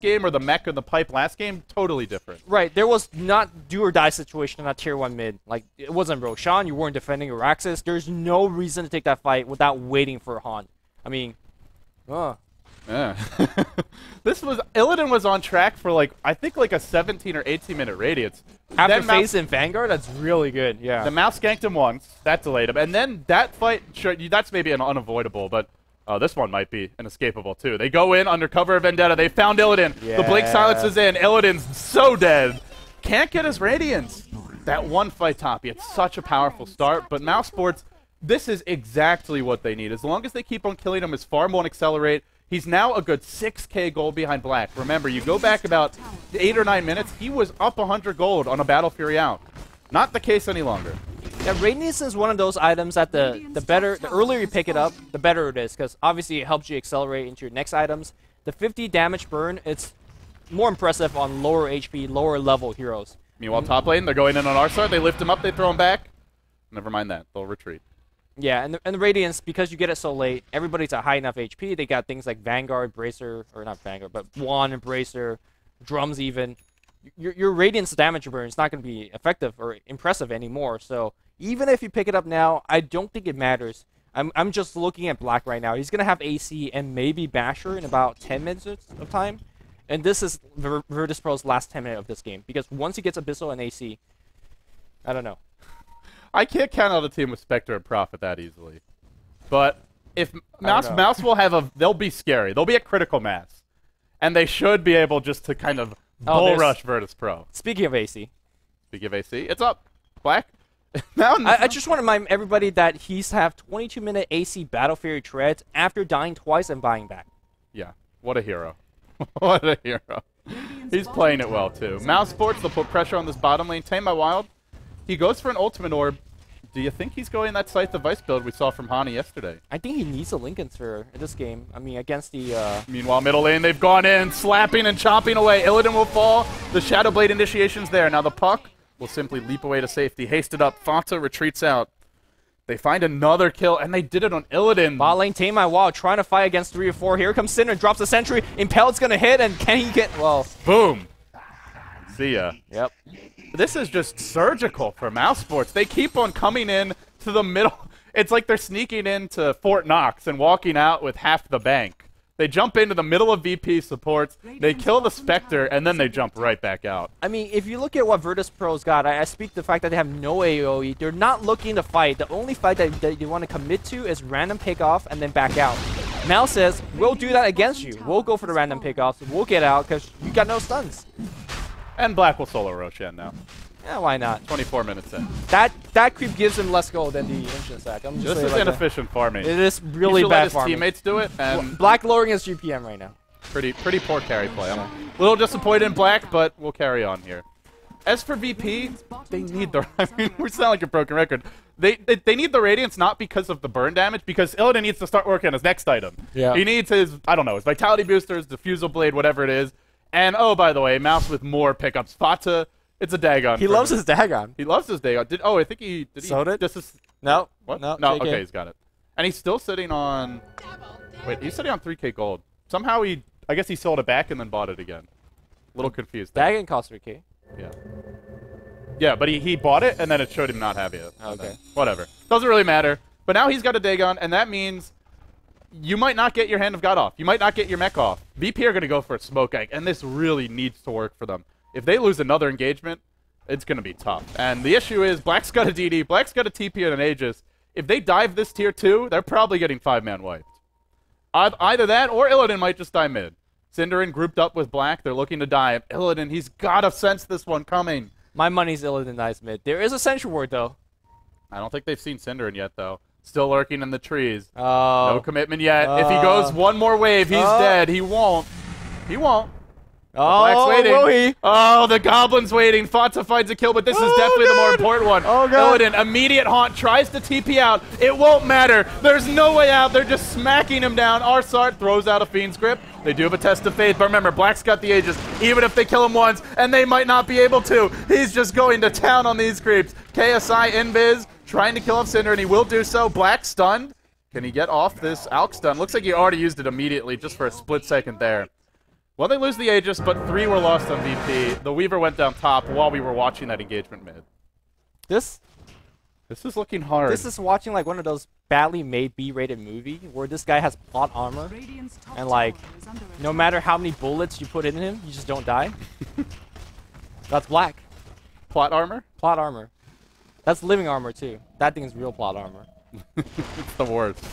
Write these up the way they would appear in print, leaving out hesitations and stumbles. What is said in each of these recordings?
game or the mech or the pipe last game, totally different. Right, there was not do or die situation in that tier 1 mid. Like, it wasn't Roshan, you weren't defending your axis. There's no reason to take that fight without waiting for Han. I mean, yeah. Illidan was on track for like, I think like a 17 or 18 minute radius. After phase in Vanguard, that's really good, yeah. The Mouse ganked him once, that delayed him, and then that fight, sure, that's maybe an unavoidable, but this one might be an escapable too. They go in under cover of Vendetta, they found Illidan, the Blink Silence is in, Illidan's so dead. Can't get his Radiance. That one fight Toppy, it's such a powerful start, but Mouse Sports, this is exactly what they need. As long as they keep on killing him, his farm won't accelerate. He's now a good 6k gold behind Black. Remember, you go back about 8 or 9 minutes, he was up 100 gold on a Battle Fury out. Not the case any longer. Yeah, Radiance is one of those items that the earlier you pick it up, the better it is, because obviously it helps you accelerate into your next items. The 50 damage burn, it's more impressive on lower HP, lower level heroes. Meanwhile, top lane, they're going in on our side, they lift him up, they throw him back. Never mind that, they'll retreat. Yeah, and the Radiance, because you get it so late, everybody's at high enough HP. They got things like Vanguard, Bracer, or not Vanguard, but Wand and Bracer, Drums even. Your Radiance damage burn is not going to be effective or impressive anymore. So even if you pick it up now, I don't think it matters. I'm just looking at Black right now. He's going to have AC and maybe Basher in about 10 minutes of time. And this is Virtus Pro's last 10 minutes of this game. Because once he gets Abyssal and AC, I don't know. I can't count out a team with Spectre and Prophet that easily. But if Mouse will have they'll be scary. They'll be a critical mass. And they should be able just to kind of bull rush Virtus Pro. Speaking of AC. Speaking of AC, it's up. Black. Now, I just want to remind everybody that he's have 22-minute AC Battle Fury treads after dying twice and buying back. Yeah. What a hero. What a hero. He's playing it well, too. Mouse Sports, they'll put pressure on this bottom lane. Tame by Wild. He goes for an ultimate orb. Do you think he's going that Scythe Device build we saw from Hani yesterday? I think he needs a Lincoln Sphere in this game. I mean, against the... Meanwhile, middle lane, they've gone in, slapping and chopping away. Illidan will fall. The Shadow Blade initiation's there. Now the puck will simply leap away to safety. Hasted up. Fanta retreats out. They find another kill, and they did it on Illidan. Bot lane, Tame My Wall, trying to fight against 3 or 4. Here comes Cinder, drops a sentry. Impel's going to hit, and can he get... Well... Boom. See ya. Yep. This is just surgical for Mouse Sports. They keep on coming in to the middle. It's like they're sneaking into Fort Knox and walking out with half the bank. They jump into the middle of VP supports, they kill the Spectre, and then they jump right back out. I mean, if you look at what Virtus Pro's got, I speak the fact that they have no AoE. They're not looking to fight. The only fight that you want to commit to is random pickoff and then back out. Mal says, we'll do that against you. We'll go for the random pickoffs. We'll get out because you got no stuns. And Black will solo Roshan now. Yeah, why not? 24 minutes in. That creep gives him less gold than the Ancient Sack. I'm just this is like inefficient farming. It is really bad farming. He should let his teammates do it. And Black lowering his GPM right now. Pretty poor carry play. I'm a little disappointed in Black, but we'll carry on here. As for VP, they need the... I mean, we sound like a broken record. They need the Radiance not because of the burn damage, because Illidan needs to start working on his next item. Yeah. He needs his, I don't know, his Vitality Boosters, Diffusal Blade, whatever it is. And, oh, by the way, Mouse with more pickups. Fata, it's a Dagon. He loves his Dagon. He loves his Dagon. I think he... Did he sold it? No. What? No, okay, he's got it. And he's still sitting on... Wait, he's sitting on 3k gold. Somehow I guess he sold it back and then bought it again. A little confused. Dagon costs 3k. Yeah. Yeah, but he bought it, and then it showed him not have it. Okay. Whatever. Doesn't really matter. But now he's got a Dagon, and that means you might not get your Hand of God off. You might not get your mech off. VP are going to go for a smoke egg, and this really needs to work for them. If they lose another engagement, it's going to be tough. And the issue is Black's got a DD, Black's got a TP and an Aegis. If they dive this tier 2, they're probably getting 5-man wiped. Either that, or Illidan might just die mid. Cinderin grouped up with Black. They're looking to dive. Illidan, he's got to sense this one coming. My money's Illidan dies mid. There is a Sentry Ward, though. I don't think they've seen Cinderin yet, though. Still lurking in the trees. Oh. No commitment yet. If he goes one more wave, he's dead. He won't. He won't. Oh, waiting. will he? Oh, the Goblin's waiting. Fata finds a kill, but this is definitely the more important one. Oh, God. Illidan, immediate haunt, tries to TP out. It won't matter. There's no way out. They're just smacking him down. Arsart throws out a Fiend's Grip. They do have a Test of Faith, but remember, Black's got the Aegis. Even if they kill him once, and they might not be able to, he's just going to town on these creeps. KSI Invis trying to kill off Cinder, and he will do so. Black stunned. Can he get off this Alk stun? Looks like he already used it immediately just for a split second there. Well, they lose the Aegis, but 3 were lost on VP. The Weaver went down top while we were watching that engagement mid. This is looking hard. This is watching like one of those badly made B-rated movie where this guy has plot armor and like no matter how many bullets you put in him, you just don't die. That's Black. Plot armor? Plot armor. That's living armor too. That thing is real plot armor. It's the worst.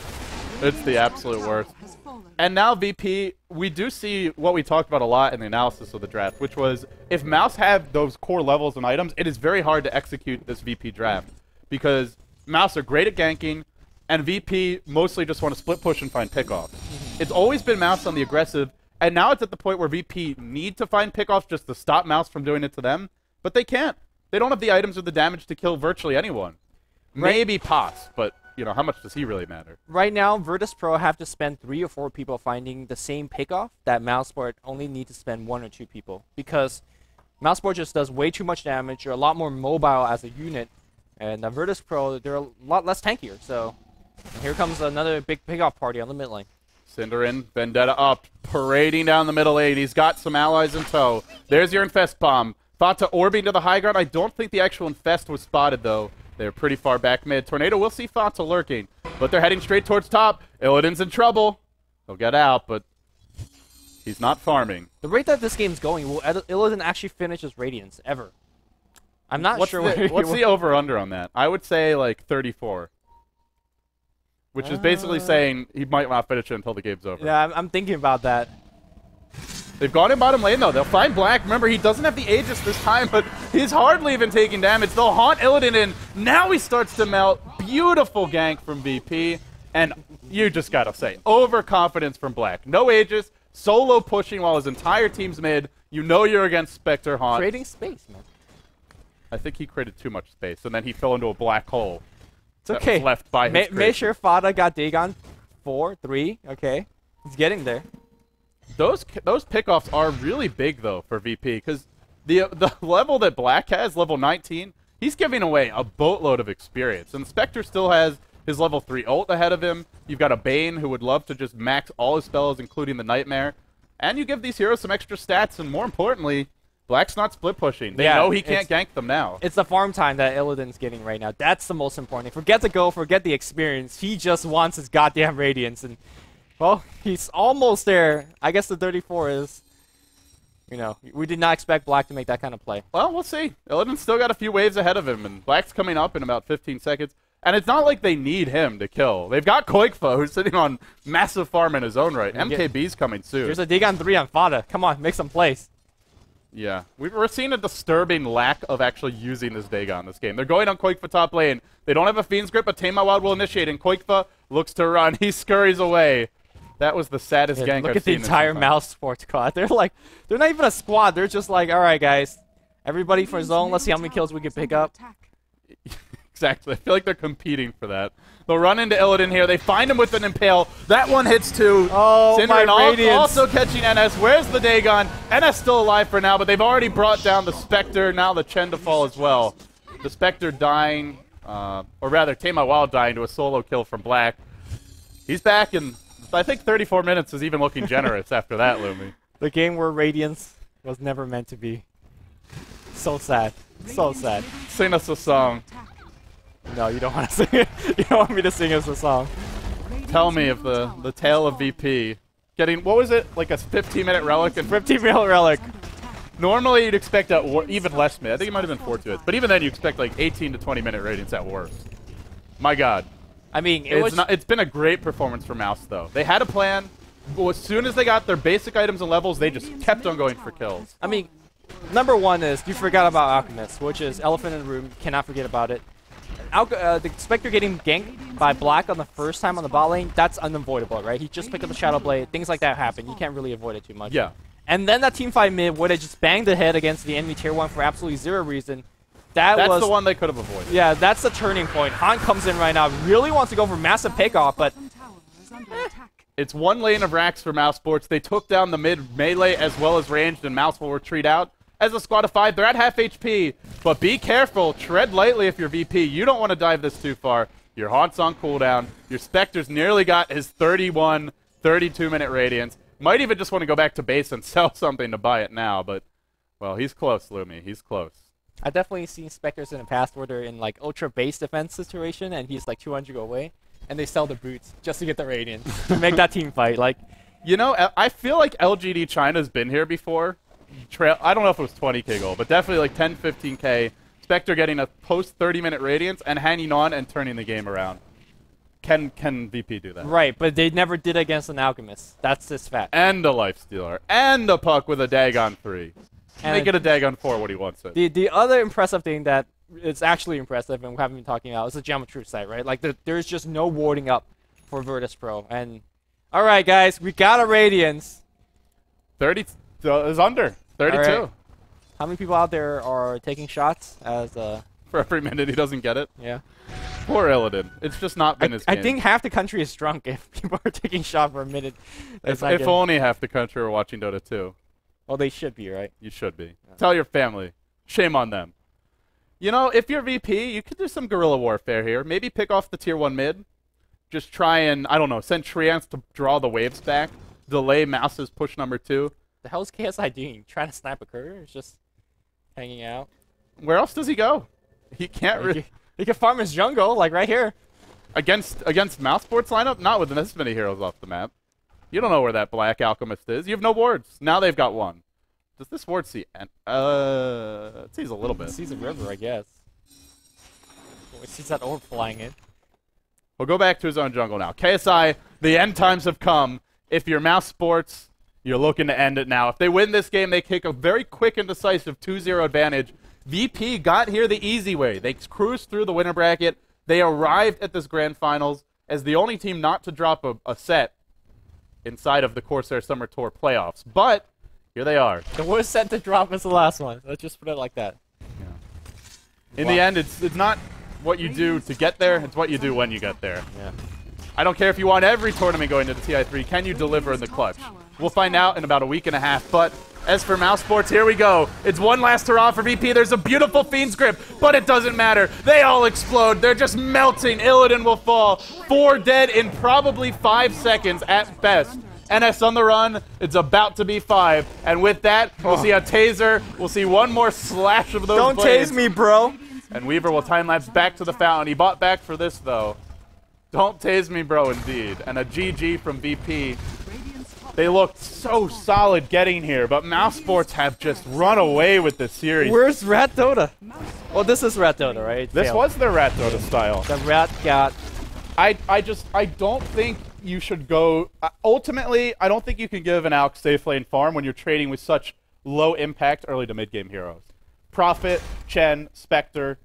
It's the absolute worst. And now VP, we do see what we talked about a lot in the analysis of the draft, which was if Mouse have those core levels and items, it is very hard to execute this VP draft because Mouse are great at ganking, and VP mostly just want to split push and find pickoffs. It's always been Mouse on the aggressive, and now it's at the point where VP need to find pickoffs just to stop Mouse from doing it to them, but they can't. They don't have the items or the damage to kill virtually anyone. Maybe Potts, but you know, how much does he really matter? Right now, Virtus Pro have to spend 3 or 4 people finding the same pickoff that Mouseport only need to spend 1 or 2 people. Because Mouseport just does way too much damage, you're a lot more mobile as a unit, and Virtus Pro, they're a lot less tankier. So here comes another big pickoff party on the mid lane. Cinder in, Vendetta up, parading down the middle lane. He's got some allies in tow. There's your Infest bomb. Fata orbing to the high ground. I don't think the actual Infest was spotted, though. They're pretty far back mid. Tornado will see Fata lurking, but they're heading straight towards top. Illidan's in trouble. He'll get out, but he's not farming. The rate that this game's going, will Illidan actually finish his Radiance, ever? I'm not sure. What's the over-under on that? I would say like 34. Which is basically saying he might not finish it until the game's over. Yeah, I'm thinking about that. They've gone in bottom lane, though. They'll find Black. Remember, he doesn't have the Aegis this time, but he's hardly even taking damage. They'll haunt Illidan in. Now he starts to melt. Beautiful gank from VP. And you just got to say, overconfidence from Black. No Aegis, solo pushing while his entire team's mid. You know you're against Spectre Haunt. Creating space, man. I think he created too much space, and then he fell into a black hole. It's okay. Left by his make sure Fada got Dagon 4, 3. Okay. He's getting there. Those pickoffs are really big, though, for VP, because the level that Black has, level 19, he's giving away a boatload of experience. And Spectre still has his level 3 ult ahead of him. You've got a Bane who would love to just max all his spells, including the Nightmare. And you give these heroes some extra stats, and more importantly, Black's not split pushing. They know he can't gank them now. It's the farm time that Illidan's getting right now. That's the most important thing. Forget the go, forget the experience. He just wants his goddamn Radiance. And, well, he's almost there. I guess the 34 is, you know, we did not expect Black to make that kind of play. Well, we'll see. Illidan's still got a few waves ahead of him, and Black's coming up in about 15 seconds. And it's not like they need him to kill. They've got Koikfa, who's sitting on massive farm in his own right. MKB's coming soon. There's a Dagon 3 on Fada. Come on, make some plays. Yeah, we're seeing a disturbing lack of actually using this Dagon in this game. They're going on Koikfa top lane. They don't have a Fiend's Grip, but Tame My Wild will initiate, and Koikfa looks to run. He scurries away. That was the saddest gank Look I've at the seen entire Mouse Sport squad. They're like, they're not even a squad. They're just like, all right, guys, everybody for zone. Let's see how many kills we can pick up. Exactly. I feel like they're competing for that. They'll run into Illidan here. They find him with an Impale. That one hits too. Oh, Cinder my Radiance. Also catching NS. Where's the Dagon? NS still alive for now, but they've already brought down the Spectre. Now the Chen to fall as well. The Spectre dying, or rather, Tame My Wild dying to a solo kill from Black. He's back, and I think 34 minutes is even looking generous after that, Lumi. The game where Radiance was never meant to be. So sad. So sad. Sing us a song. No, you don't want to sing it. You don't want me to sing us a song. Tell me if the tale of VP getting, what was it, like a 15-minute relic? And 15-minute relic. Normally you'd expect even less mid. I think it might have been 4 to it. But even then you expect like 18 to 20-minute Radiance at worst. My God. I mean, it's been a great performance for Mouse, though. They had a plan. Well, as soon as they got their basic items and levels, they just kept on going for kills. I mean, number one is you forgot about Alchemist, which is elephant in the room. Cannot forget about it. The Spectre getting ganked by Black on the first time on the bot lane, that's unavoidable, right? He just picked up the Shadow Blade. Things like that happen. You can't really avoid it too much. Yeah. And then that teamfight mid where they just banged the head against the enemy tier 1 for absolutely zero reason. That's the one they could have avoided. Yeah, that's the turning point. Han comes in right now, really wants to go for massive pickoff, but it's one lane of racks for Mouse Sports. They took down the mid melee as well as ranged, and Mouse will retreat out. As a squad of 5, they're at half HP, but be careful. Tread lightly if you're VP. You don't want to dive this too far. Your Haunt's on cooldown. Your Spectre's nearly got his 31, 32-minute Radiance. Might even just want to go back to base and sell something to buy it now, but, well, he's close, Lumi. He's close. I've definitely seen Spectres in the past where they're in like ultra base defense situation and he's like 200 away and they sell the boots just to get the Radiant to make that team fight. Like, you know, I feel like LGD China's been here before. I don't know if it was 20k goal, but definitely like 10, 15k. Spectre getting a post 30-minute Radiance and hanging on and turning the game around. Can VP do that? Right, but they never did against an Alchemist. That's just fact. And a Lifestealer. And a Puck with a Dagon 3. And make it a Dagon 4 what he wants it. The other impressive thing that is actually impressive and we haven't been talking about is the Geometry site, right? Like, there's just no warding up for Virtus Pro. And, all right, guys, we got a Radiance. 30 is under. 32. Right. How many people out there are taking shots as for every minute he doesn't get it? Yeah. Poor Illidan. It's just not been his game. I think half the country is drunk if people are taking shot for a minute. If only half the country were watching Dota 2. Well, they should be, right? You should be. Yeah. Tell your family. Shame on them. You know, if you're VP, you could do some guerrilla warfare here. Maybe pick off the tier 1 mid. Just try and, I don't know, send Treants to draw the waves back. Delay Mouse's push number 2. The hell's KSI doing? Trying to snipe a Courier? He's just hanging out. Where else does he go? He can't really. He can farm his jungle, like right here. Against Mouse Sports lineup? Not with this many heroes off the map. You don't know where that Black Alchemist is. You have no wards. Now they've got one. Does this ward see? It sees a little bit. It sees a river, I guess. It sees that orb flying in. We'll go back to his own jungle now. KSI, the end times have come. If you're Mouse Sports, you're looking to end it now. If they win this game, they take a very quick and decisive 2-0 advantage. VP got here the easy way. They cruised through the winner bracket. They arrived at this grand finals as the only team not to drop a set inside of the Corsair Summer Tour playoffs. But here they are. The worst set to drop is the last one. Let's just put it like that. Yeah. In the end, it's not what you do to get there. It's what you do when you get there. Yeah. I don't care if you want every tournament going to the TI3. Can you deliver in the clutch? We'll find out in about a week and a half. But as for Mouse Sports, here we go. It's one last hurrah for VP. There's a beautiful Fiend's Grip, but it doesn't matter. They all explode. They're just melting. Illidan will fall. 4 dead in probably 5 seconds at best. NS on the run. It's about to be 5. And with that, we'll see a taser. We'll see one more slash of those Don't blades. tase me, bro. And Weaver will time-lapse back to the fountain. He bought back for this, though. Don't tase me, bro, indeed. And a GG from VP. They looked so solid getting here, but Mouse Sports have just run away with this series. Where's Rat Dota? Well, this is Rat Dota, right? This was their Rat Dota style. The Rat got... I don't think you should go... ultimately, I don't think you can give an Alk safe lane farm when you're trading with such low impact early to mid-game heroes. Prophet, Chen, Spectre.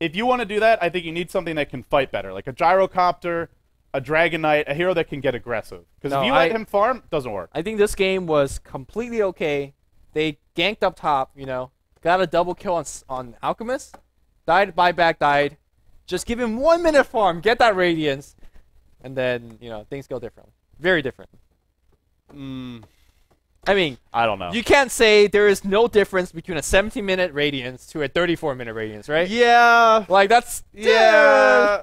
If you want to do that, I think you need something that can fight better, like a Gyrocopter, a Dragon Knight, a hero that can get aggressive. Because if you let him farm, it doesn't work. I think this game was completely okay. They ganked up top, you know, got a double kill on Alchemist, died, buyback, died. Just give him 1 minute farm, get that Radiance, and then, you know, things go different. Very different. I mean, I don't know. You can't say there is no difference between a 17-minute Radiance to a 34-minute Radiance, right? Yeah. Like, that's... Yeah.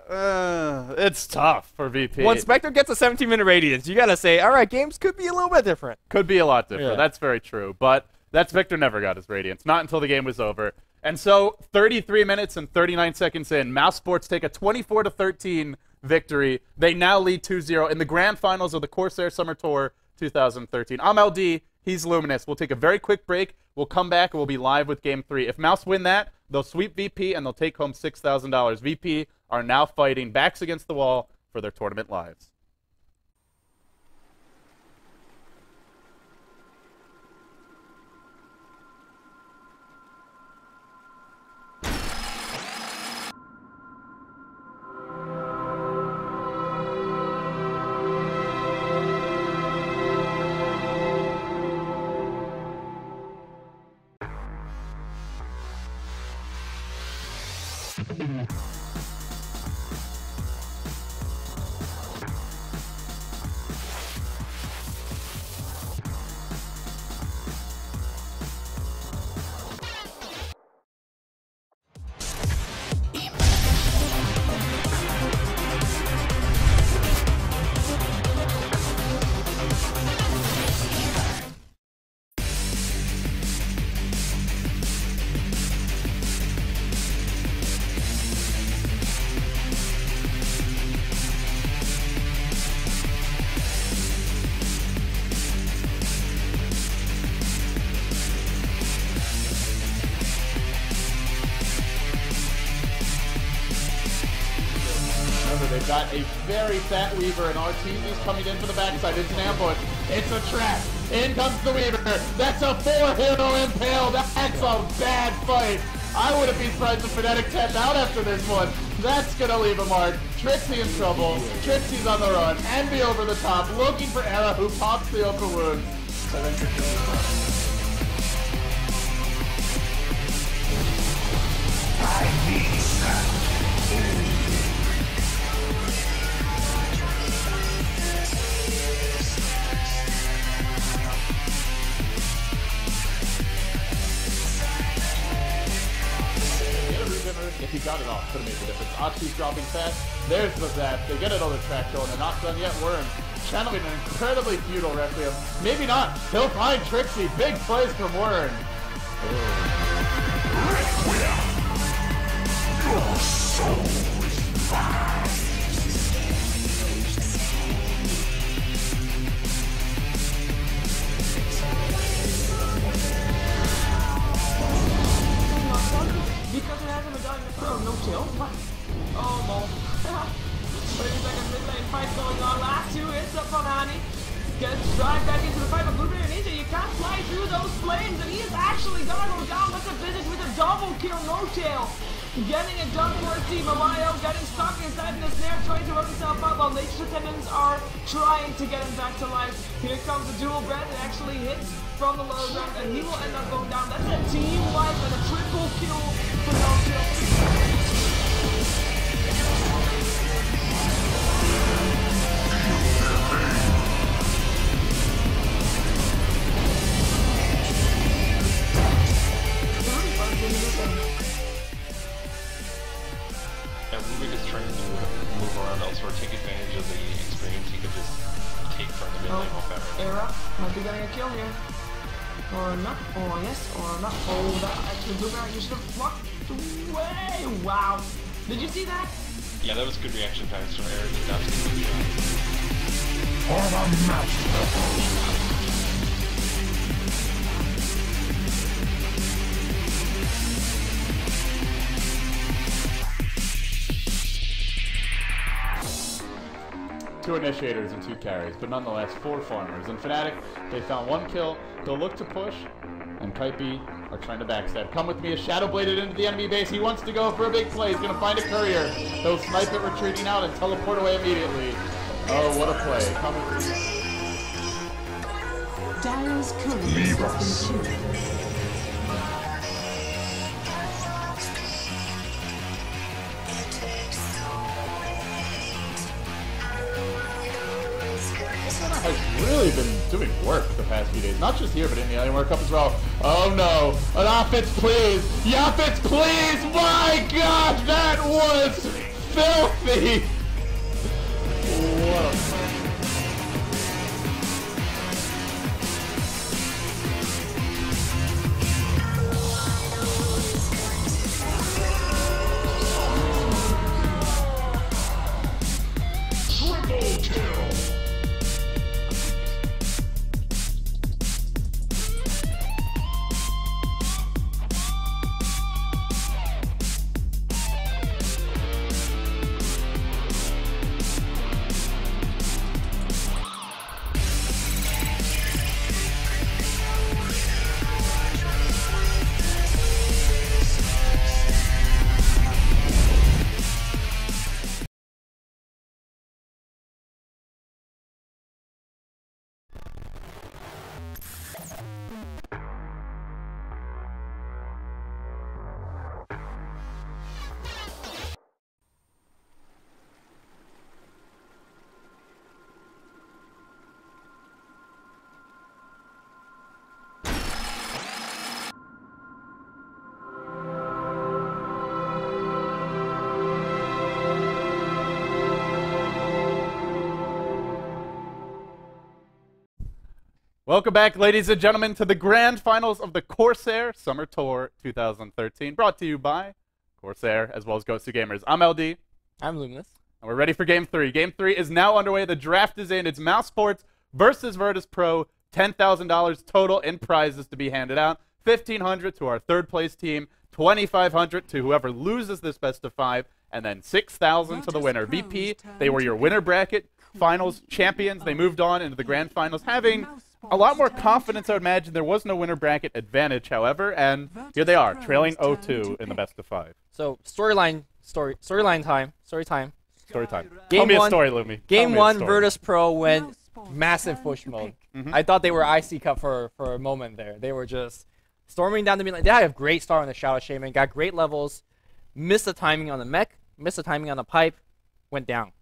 It's tough for VP. When Spectre gets a 17-minute Radiance, you gotta say, all right, games could be a little bit different. Could be a lot different. Yeah. That's very true. But that's Victor never got his Radiance. Not until the game was over. And so, 33 minutes and 39 seconds in, Mouse Sports take a 24-13 victory. They now lead 2-0 in the grand finals of the Corsair Summer Tour 2013. I'm LD. He's Luminous. We'll take a very quick break. We'll come back and we'll be live with Game 3. If Mouse win that, they'll sweep VP and they'll take home $6,000. VP are now fighting backs against the wall for their tournament lives. I've got a very fat Weaver, and Arteezy's coming in for the backside. It's an ambush. It's a trap. In comes the Weaver. That's a 4-hero impale. That's a bad fight. I wouldn't be surprised if Fnatic tapped out after this one. That's going to leave a mark. Trixie in trouble. Trixie's on the run. Envy over the top, looking for Era, who pops the open wound. So then if he got it off, could have made the difference. Achi's dropping fast. There's the zap. They get another track going. They're not done yet. Worm channeling an incredibly futile Requiem. Maybe not. He'll find Trixie. Big plays from Worm. Requiem. Your soul is mine. Because it hasn't been done in the no chill. What? Oh, no. 30-second mid lane fight going on. Last two hits up from Hani. Gets dragged back into the fight, but Blueberry Ninja, you can't fly through those flames, and he is actually gonna go down. That's a visit with a double kill, no tail. Getting it done for his team. Mario getting stuck inside the snare, trying to run himself out while Nature's attendants are trying to get him back to life. Here comes the dual breath. It actually hits from the low ground, and he will end up going down. That's a team wipe and a triple kill for no tail. Ruby is trying to move around elsewhere, take advantage of the experience he could just take from the mid lane off better. Era might be getting a kill here. Or not, or yes, or not. Oh, that actually Blueberry, you should have walked away. Wow. Did you see that? Yeah, that was good reaction times from Eric. That's a good shot. For the master. Two initiators and two carries, but nonetheless, 4 farmers. And Fnatic, they found 1 kill. They'll look to push, and Kite B are trying to backstab. Come with me, a Shadow bladed into the enemy base. He wants to go for a big play. He's going to find a courier. He'll snipe it retreating out and teleport away immediately. Oh, what a play. Come with me. Dyer's courier has been killed. Has really been doing work the past few days. Not just here, but in the Alienware Cup as well. Oh no. An offense, please. Yapitz, please. My gosh, that was filthy. What a... Welcome back, ladies and gentlemen, to the grand finals of the Corsair Summer Tour 2013, brought to you by Corsair, as well as Ghost 2 Gamers. I'm LD. I'm Luminous. And we're ready for Game 3. Game 3 is now underway. The draft is in. It's Mouse Sports versus Virtus Pro. $10,000 total in prizes to be handed out. $1,500 to our third-place team. $2,500 to whoever loses this best of 5. and then 6,000 to the winner. VP, they were your winner bracket finals champions. They moved on into the grand finals, having a lot more confidence, I would imagine. There was no winner bracket advantage, however, and here they are, trailing 0-2 in the best of 5. So story time. Story time. Game Tell me one- a story, Lumi. Game Tell me a 1, story. Virtus Pro went massive push mode. I thought they were IC Cup for a moment there. They were just storming down the mid lane. They had a great start on the Shadow Shaman, got great levels, missed the timing on the mech, missed the timing on the pipe, went down.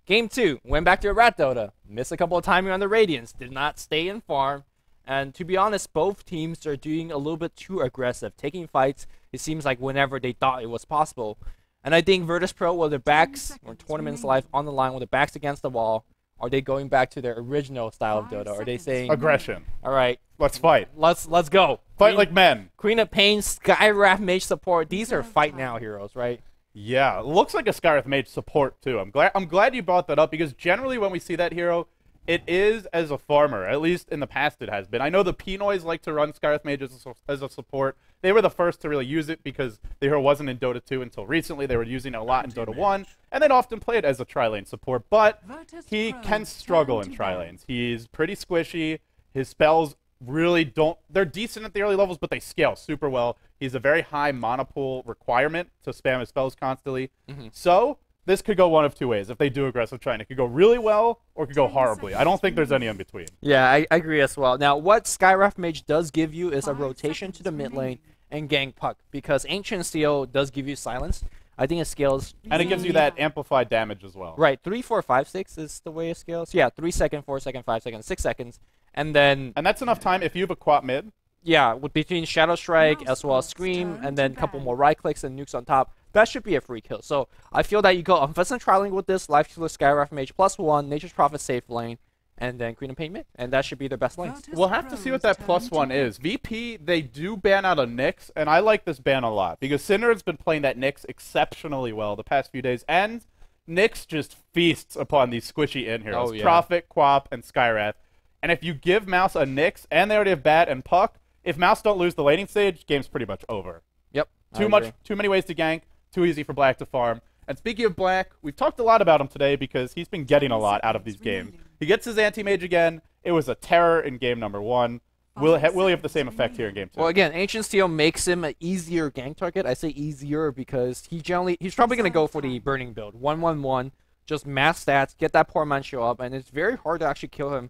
Game 2, went back to a Rat Dota, missed a couple of timing on the Radiance, did not stay in farm, and to be honest, both teams are doing a little bit too aggressive, taking fights, it seems like whenever they thought it was possible. And I think Virtus Pro, with their backs, or tournament's life on the line, with their backs against the wall, are they going back to their original style of Dota? Are they saying, Aggression. all right, Let's fight. let's go. Fight like men. Queen of Pain, Skywrath Mage support, these are fight now heroes, right? Yeah, looks like a Skywrath Mage support too. I'm glad you brought that up, because generally when we see that hero, it is as a farmer. At least in the past it has been. I know the Pinoys like to run Skywrath Mage as a support. They were the first to really use it because the hero wasn't in Dota 2 until recently. They were using it a lot in Dota 1, and they'd often play it as a tri-lane support. But he can struggle in tri-lanes. He's pretty squishy. His spells really don't... They're decent at the early levels, but they scale super well. He's a very high mana pool requirement to spam his spells constantly. So this could go one of two ways. If they do aggressive trying, it could go really well or it could go horribly. I don't think there's any in between. Yeah, I agree as well. Now, what Skywrath Mage does give you is a rotation to the mid lane and gang puck, because Ancient Steel does give you silence. I think it scales... And it gives you that amplified damage as well. Right, 3, 4, 5, 6 is the way it scales. Yeah, 3 seconds, 4 seconds, 5 seconds, 6 seconds. And then... And that's enough time if you have a quap mid. Yeah, with between Shadow Strike as well as Scream, and then a couple more right clicks and nukes on top, that should be a free kill. So I feel that you go Unpheasant Trialing with this, Life Stealer Skywrath Mage +1, Nature's Prophet safe lane, and then Queen of Pain mid, and that should be their best lane. We'll have to see what that +1 is. VP, they do ban out a Nyx, and I like this ban a lot, because Cinder's been playing that Nyx exceptionally well the past few days, and Nyx just feasts upon these squishy in heroes. Oh, yeah. Prophet, Quap, and Skywrath. And if you give Mouse a Nyx, and they already have Bat and Puck, if Mouse don't lose the laning stage, game's pretty much over. Yep. Too many ways to gank, too easy for Black to farm. And speaking of Black, we've talked a lot about him today because he's been getting a lot out of these games. He gets his anti-mage again. It was a terror in game number 1. Will he have the same effect here in game 2? Well, again, Ancient Steel makes him an easier gank target. I say easier because he's probably going to go for the Burning build. 1-1-1, just mass stats, get that poor man show up, and it's very hard to actually kill him.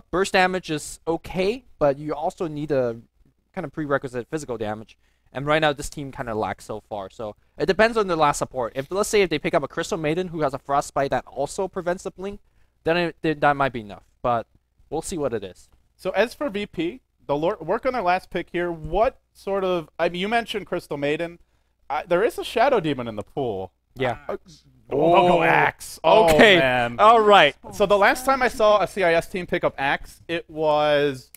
Burst damage is okay, but you also need a kind of prerequisite physical damage. And right now, this team kind of lacks so far. So it depends on the last support. Let's say if they pick up a Crystal Maiden who has a Frostbite that also prevents the blink, then that might be enough. But we'll see what it is. So as for VP, the work on their last pick here, what sort of... I mean, you mentioned Crystal Maiden. There is a Shadow Demon in the pool. Yeah. They'll go Axe. Okay. Oh, man. All right. So the last time I saw a CIS team pick up Axe, it was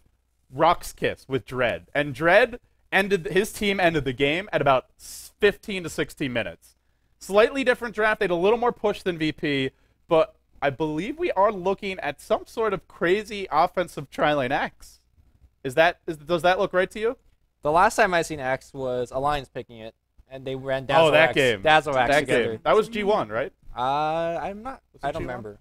Rock's Kiss with Dread. And Dread... his team ended the game at about 15 to 16 minutes. Slightly different draft. They had a little more push than VP, but I believe we are looking at some sort of crazy offensive tri-lane Axe. Does that look right to you? The last time I seen Axe was Alliance picking it, and they ran Dazzle that Axe. game. Dazzle Axe That together. game. That was G1, right? I'm not. I don't G1? remember.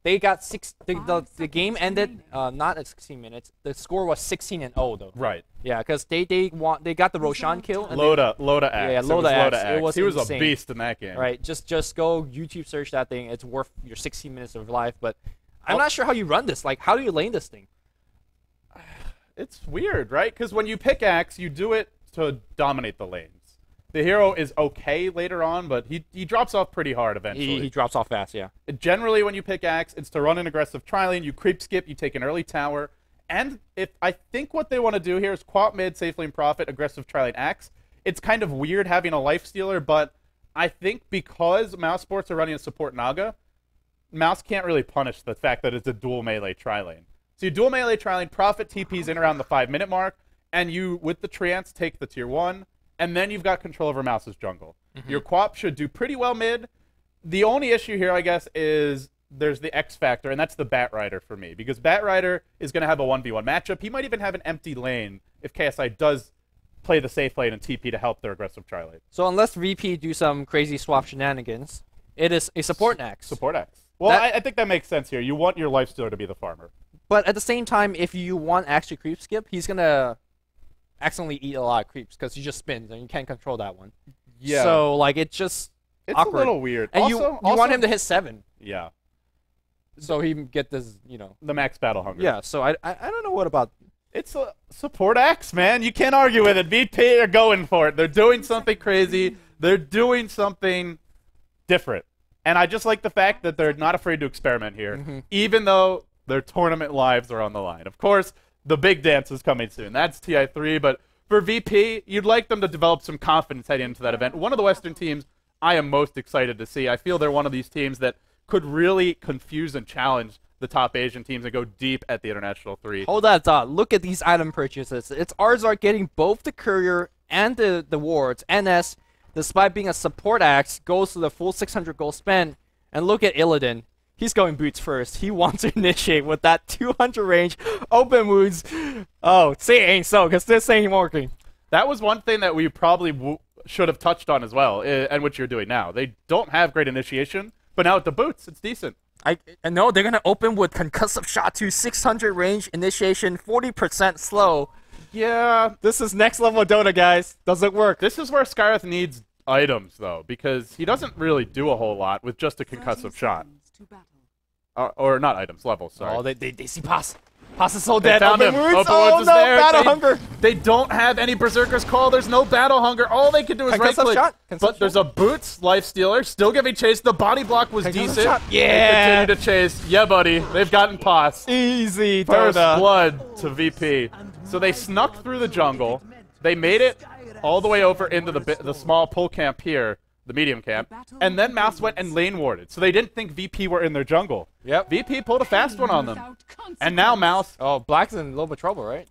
They got the game ended not at 16 minutes. The score was 16-0 though. Right. Yeah, because they got the Roshan kill. And Loda Axe. Yeah, Loda Axe. He was insane. a beast in that game. Right. Just go YouTube search that thing. It's worth your 16 minutes of life. But I'm not sure how you run this. Like, how do you lane this thing? It's weird, right? Because when you pick Axe, you do it to dominate the lanes. The hero is okay later on, but he drops off pretty hard eventually. He drops off fast, yeah. Generally, when you pick Axe, it's to run an aggressive tri-lane. You creep skip, you take an early tower. And I think what they want to do here is Quap mid, safe lane Prophet, aggressive tri-lane Axe. It's kind of weird having a life stealer, but I think because Mouse Sports are running a support Naga, Mouse can't really punish the fact that it's a dual melee tri-lane. So you dual melee tri-lane, Prophet TPs in around the 5-minute mark, and you, with the Trance, take the tier 1. And then you've got control over Mouse's jungle. Your Quap should do pretty well mid. The only issue here, I guess, is there's the X factor, and that's the Bat Rider for me. Because Bat Rider is going to have a 1v1 matchup. He might even have an empty lane if KSI does play the safe lane and TP to help their aggressive tri-lane. So unless VP do some crazy swap shenanigans, it is a support next. Support X. Well, I think that makes sense here. You want your lifestealer to be the farmer. But at the same time, if you want actually creep skip, he's gonna accidentally eat a lot of creeps because he just spins and you can't control that one. Yeah. So like it's awkward. A little weird. And also, you want him to hit 7. Yeah. So he can get this, The max battle hunger. Yeah. So I don't know what about. It's a support X, man. You can't argue with it. VP are going for it. They're doing something crazy. They're doing something different. And I just like the fact that they're not afraid to experiment here, even though their tournament lives are on the line. Of course, the big dance is coming soon. That's TI3, but for VP, you'd like them to develop some confidence heading into that event. One of the Western teams I am most excited to see. I feel they're one of these teams that could really confuse and challenge the top Asian teams and go deep at the International 3. Hold that thought. Look at these item purchases. It's Arzark getting both the courier and the wards. NS, despite being a support axe, goes to the full 600 gold spend. And look at Illidan. He's going boots first. He wants to initiate with that 200 range open wounds. Oh, say it ain't so, because this ain't working. That was one thing that we probably should have touched on as well, and what you're doing now. They don't have great initiation, but now with the boots, it's decent. I know they're going to open with concussive shot to 600 range initiation, 40% slow. Yeah. This is next level Dota, guys. Doesn't work. This is where Skyreth needs items, though, because he doesn't really do a whole lot with just a concussive shot. Or not items, levels, sorry. Oh, they see Pass. Pass is so They dead. found Open him. wounds. Open Oh wounds no, is there. battle hunger. They don't have any Berserker's Call. There's no battle hunger. All they can do is Concussive right-click. shot. But there's a Boots Lifestealer still giving chase. The body block was decent. shot. They Yeah. continue to chase. Yeah, buddy. They've gotten Pass. Easy, First Dota. blood to VP. So they snuck through the jungle. They made it all the way over into the small pull camp here, the medium camp, and then Mouse went and lane warded. So they didn't think VP were in their jungle. Yep. VP pulled a fast one on them. And now Mouse, Oh, Black's in a little bit of trouble, right?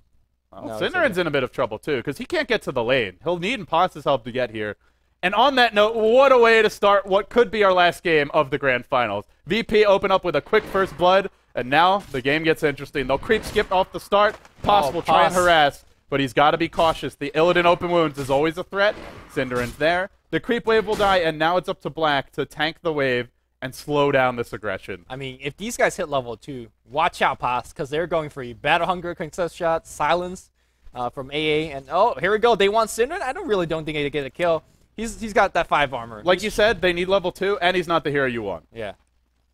well, Cinderen's in a bit of trouble too, because he can't get to the lane. He'll need Imposter's help to get here. And on that note, what a way to start what could be our last game of the Grand Finals. VP open up with a quick first blood, and now the game gets interesting. They'll creep skip off the start. Pass will try and harass, but he's got to be cautious. The Illidan open wounds is always a threat. Cinderen's there. The creep wave will die, and now it's up to Black to tank the wave and slow down this aggression. I mean, if these guys hit level 2, watch out, Pass, because they're going for you. Battle Hunger, Concussive Shot, Silence from AA, and oh, here we go. They want Cinderen? I don't think they get a kill. He's got that 5 armor. Like you said, they need level 2, and he's not the hero you want. Yeah.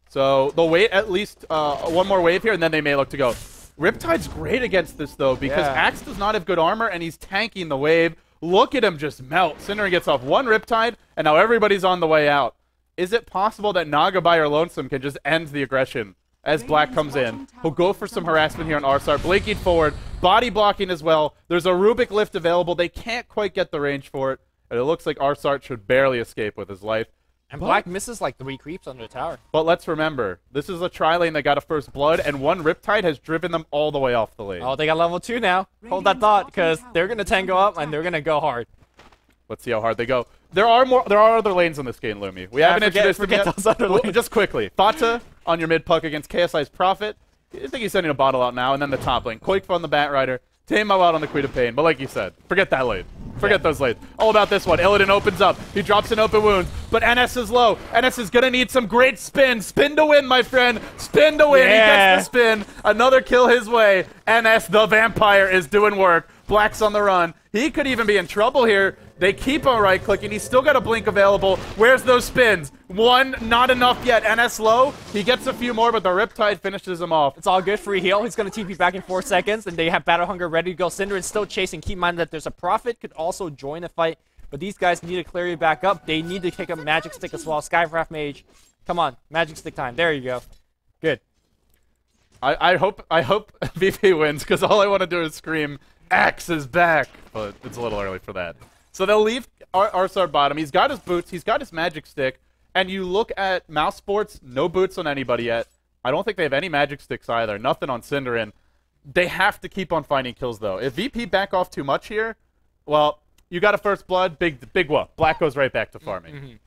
So they'll wait at least one more wave here, and then they may look to go. Riptide's great against this, though, because Axe does not have good armor, and he's tanking the wave. Look at him just melt. Cinderen gets off one Riptide, and now everybody's on the way out. Is it possible that Nagabai or Lonesome can just end the aggression as Black comes in? He'll go for some harassment here on Arsar, blinking forward, body blocking as well. There's a Rubik lift available. They can't quite get the range for it, and it looks like Arsart should barely escape with his life. And Black misses like 3 creeps under the tower. But let's remember, this is a tri-lane that got a first blood, and one Riptide has driven them all the way off the lane. Oh, they got level 2 now. Hold that thought, because they're going to tango up, and they're going to go hard. Let's see how hard they go. There are other lanes in this game, Lumi. We haven't introduced them yet. Those other lanes. Just quickly, Fata on your mid puck against KSI's Prophet. I think he's sending a bottle out now, and then the top lane. Quake on the Bat Rider. Tamo out on the Queen of Pain. But like you said, forget that lane. Forget those lanes. All about this one. Illidan opens up. He drops an open wound, but NS is low. NS is going to need some great spin. Spin to win, my friend. Spin to win. Yeah. He gets the spin. Another kill his way. NS, the vampire, is doing work. Black's on the run. He could even be in trouble here. They keep on right-clicking. He's still got a blink available. Where's those spins? One, not enough yet. NS low. He gets a few more, but the Riptide finishes him off. It's all good. Free heal. He's going to TP back in 4 seconds, and they have Battle Hunger ready to go. Cinderen's still chasing. Keep in mind that there's a Prophet could also join the fight, but these guys need to clear you back up. They need to kick a Magic Stick as well. Skycraft Mage. Come on. Magic Stick time. There you go. Good. I hope VP wins, because all I want to do is scream, Axe is back! But it's a little early for that. So they'll leave Arsar bottom. He's got his boots. He's got his magic stick. And you look at Mouse Sports, no boots on anybody yet. I don't think they have any magic sticks either. Nothing on Cinderen. They have to keep on finding kills, though. If VP back off too much here, well, you got a first blood, big whoop. Black goes right back to farming.